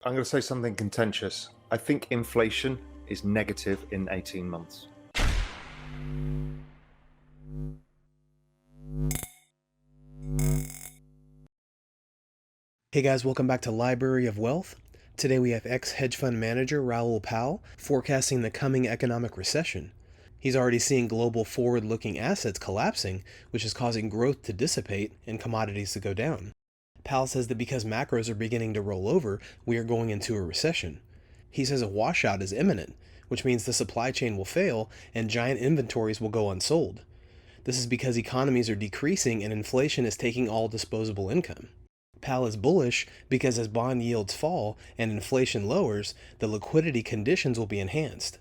I'm going to say something contentious. I think inflation is negative in 18 months. Hey guys, welcome back to Library of Wealth. Today we have ex-hedge fund manager Raoul forecasting the coming economic recession. He's already seeing global forward-looking assets collapsing, which is causing growth to dissipate and commodities to go down. Powell says that because macros are beginning to roll over, we are going into a recession. He says a washout is imminent, which means the supply chain will fail and giant inventories will go unsold. This is because economies are decreasing and inflation is taking all disposable income. Powell is bullish because as bond yields fall and inflation lowers, the liquidity conditions will be enhanced.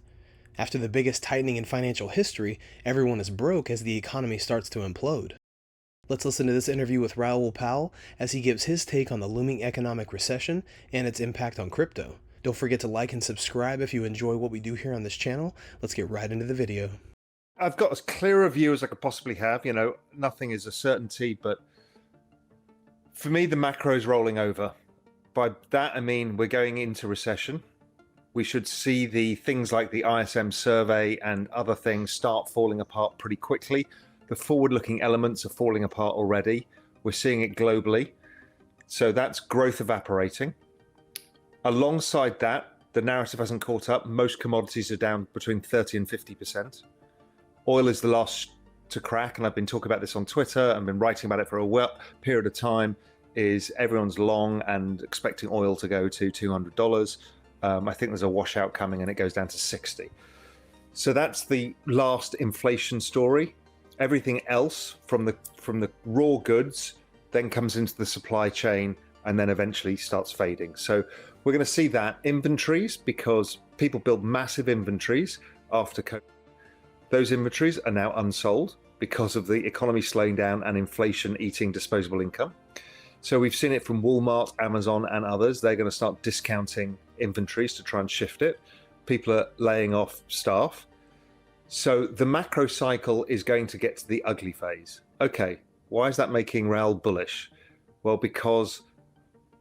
After the biggest tightening in financial history, everyone is broke as the economy starts to implode. Let's listen to this interview with Raoul Pal as he gives his take on the looming economic recession and its impact on crypto. Don't forget to like and subscribe if you enjoy what we do here on this channel. Let's get right into the video. I've got as clear a view as I could possibly have. You know, nothing is a certainty, but for me, the macro is rolling over. By that, I mean we're going into recession. We should see the things like the ISM survey and other things start falling apart pretty quickly. The forward-looking elements are falling apart already. We're seeing it globally. So that's growth evaporating. Alongside that, the narrative hasn't caught up. Most commodities are down between 30 and 50%. Oil is the last to crack, and I've been talking about this on Twitter and been writing about it for a period of time, is everyone's long and expecting oil to go to $200. I think there's a washout coming and it goes down to 60. So that's the last inflation story. Everything else from the raw goods then comes into the supply chain and then eventually starts fading. So we're going to see that inventories, because people build massive inventories after COVID. Those inventories are now unsold because of the economy slowing down and inflation eating disposable income. So we've seen it from Walmart, Amazon, and others. They're going to start discounting inventories to try and shift it. People are laying off staff. So the macro cycle is going to get to the ugly phase. Okay, why is that making Raoul bullish? Well, because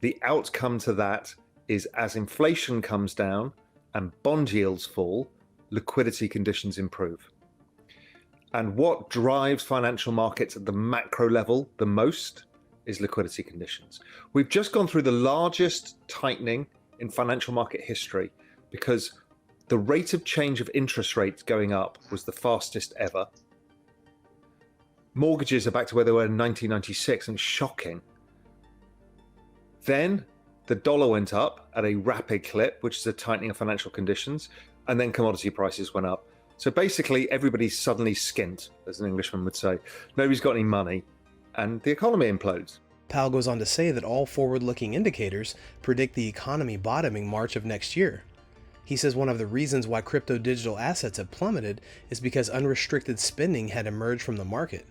the outcome to that is as inflation comes down and bond yields fall, liquidity conditions improve. And what drives financial markets at the macro level the most is liquidity conditions. We've just gone through the largest tightening in financial market history because the rate of change of interest rates going up was the fastest ever. Mortgages are back to where they were in 1996, and shocking. Then the dollar went up at a rapid clip, which is a tightening of financial conditions, and then commodity prices went up. So basically everybody's suddenly skint, as an Englishman would say. Nobody's got any money, and the economy implodes. Powell goes on to say that all forward-looking indicators predict the economy bottoming March of next year. He says one of the reasons why crypto digital assets have plummeted is because unrestricted spending had emerged from the market.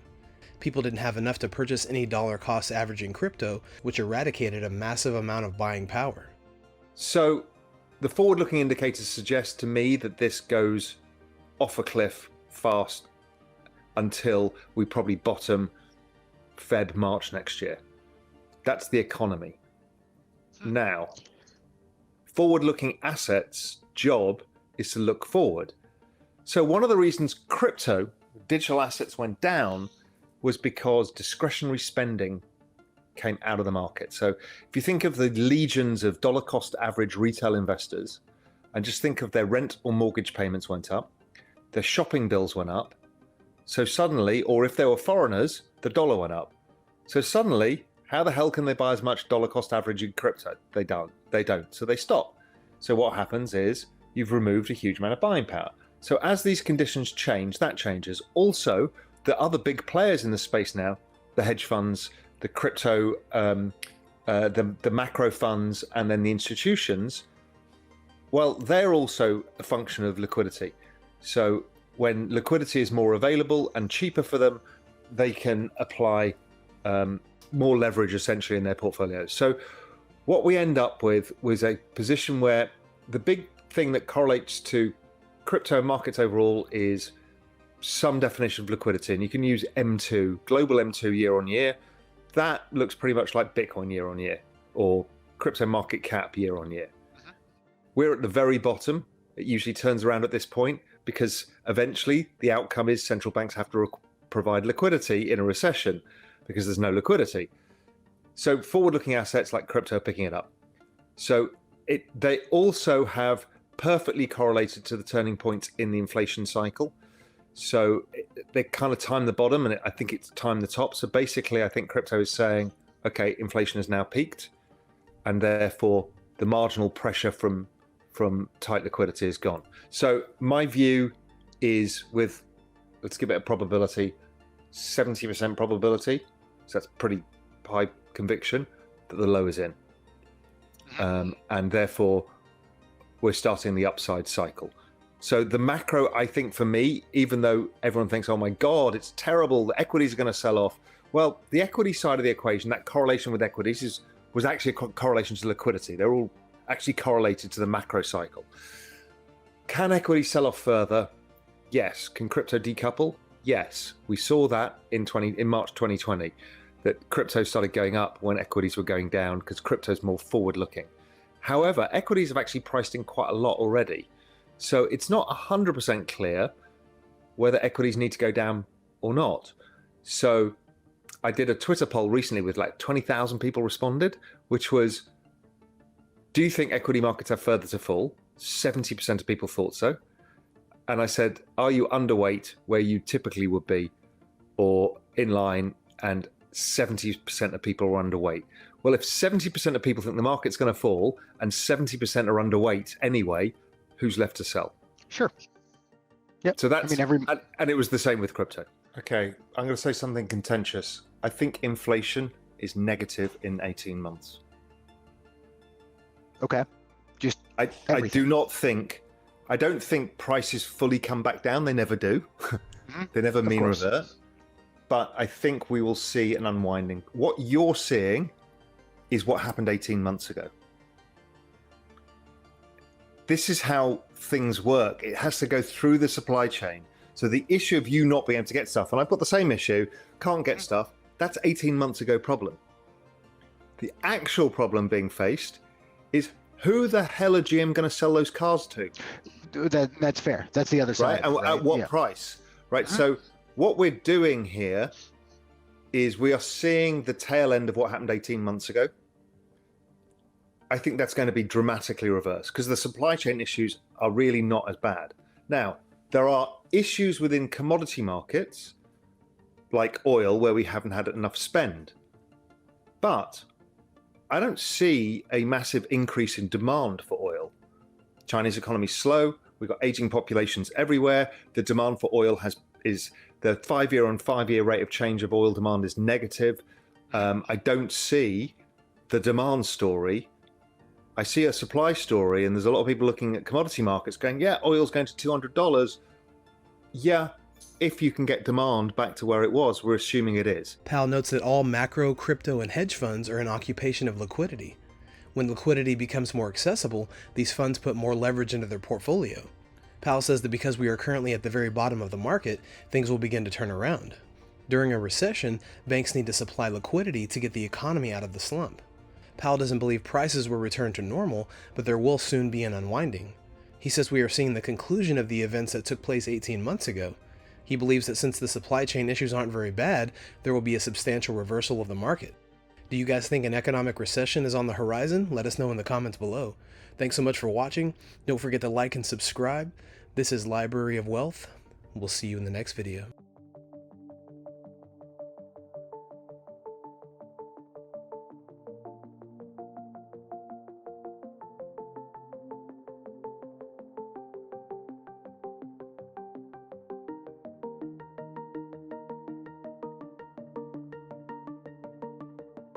People didn't have enough to purchase any dollar cost averaging crypto, which eradicated a massive amount of buying power. So the forward-looking indicators suggest to me that this goes off a cliff fast until we probably bottom Fed March next year. That's the economy. Now, forward-looking assets' job is to look forward. So one of the reasons crypto, digital assets, went down was because discretionary spending came out of the market. So if you think of the legions of dollar cost average retail investors and just think of their rent or mortgage payments went up, their shopping bills went up. So suddenly, or if they were foreigners, the dollar went up. So suddenly, how the hell can they buy as much dollar cost average in crypto? They don't. So they stop. So what happens is you've removed a huge amount of buying power. So as these conditions change, that changes. Also, the other big players in the space now, the hedge funds, the crypto, the macro funds, and then the institutions, well, they're also a function of liquidity. So when liquidity is more available and cheaper for them, they can apply more leverage essentially in their portfolios. So what we end up with was a position where the big thing that correlates to crypto markets overall is some definition of liquidity, and you can use M2, global M2 year on year. That looks pretty much like Bitcoin year on year, or crypto market cap year on year. we're at the very bottom. It usually turns around at this point because eventually the outcome is central banks have to provide liquidity in a recession because there's no liquidity. So forward-looking assets like crypto are picking it up. So they also have perfectly correlated to the turning points in the inflation cycle. So they kind of time the bottom, and I think it's time the top. So basically, I think crypto is saying, okay, inflation has now peaked, and therefore the marginal pressure from tight liquidity is gone. So my view is let's give it a probability, 70% probability. So that's pretty high conviction that the low is in. And therefore we're starting the upside cycle. So the macro, I think for me, even though everyone thinks, oh my God, it's terrible, the equities are going to sell off. Well, the equity side of the equation, that correlation with equities was actually a correlation to liquidity. They're all actually correlated to the macro cycle. Can equity sell off further? Yes. Can crypto decouple? Yes. We saw that in March 2020, that crypto started going up when equities were going down because crypto is more forward looking. However, equities have actually priced in quite a lot already. So it's not 100% clear whether equities need to go down or not. So I did a Twitter poll recently with like 20,000 people responded, which was, do you think equity markets have further to fall? 70% of people thought so. And I said, are you underweight where you typically would be or in line? And 70% of people are underweight. Well, if 70% of people think the market's going to fall and 70% are underweight anyway, who's left to sell? Sure. Yep. So that's, and it was the same with crypto. Okay, I'm going to say something contentious. I think inflation is negative in 18 months. Okay. Just I don't think prices fully come back down. They never do. They never mean revert. But I think we will see an unwinding. What you're seeing is what happened 18 months ago. This is how things work. It has to go through the supply chain. So the issue of you not being able to get stuff, and I've got the same issue, can't get stuff, that's 18 months ago problem. The actual problem being faced is who the hell are GM going to sell those cars to? That's fair. That's the other side. Right? And at what price? Right. So what we're doing here is we are seeing the tail end of what happened 18 months ago. I think that's going to be dramatically reversed because the supply chain issues are really not as bad. Now, there are issues within commodity markets like oil where we haven't had enough spend. But I don't see a massive increase in demand for oil. Chinese economy is slow. We've got aging populations everywhere. The demand for oil is the 5-year on 5-year rate of change of oil demand is negative. I don't see the demand story. I see a supply story, and there's a lot of people looking at commodity markets going, yeah, oil's going to $200. Yeah, if you can get demand back to where it was, we're assuming it is. Powell notes that all macro, crypto, and hedge funds are an occupation of liquidity. When liquidity becomes more accessible, these funds put more leverage into their portfolio. Powell says that because we are currently at the very bottom of the market, things will begin to turn around. During a recession, banks need to supply liquidity to get the economy out of the slump. Powell doesn't believe prices will return to normal, but there will soon be an unwinding. He says we are seeing the conclusion of the events that took place 18 months ago. He believes that since the supply chain issues aren't very bad, there will be a substantial reversal of the market. Do you guys think an economic recession is on the horizon? Let us know in the comments below. Thanks so much for watching. Don't forget to like and subscribe. This is Library of Wealth. We'll see you in the next video.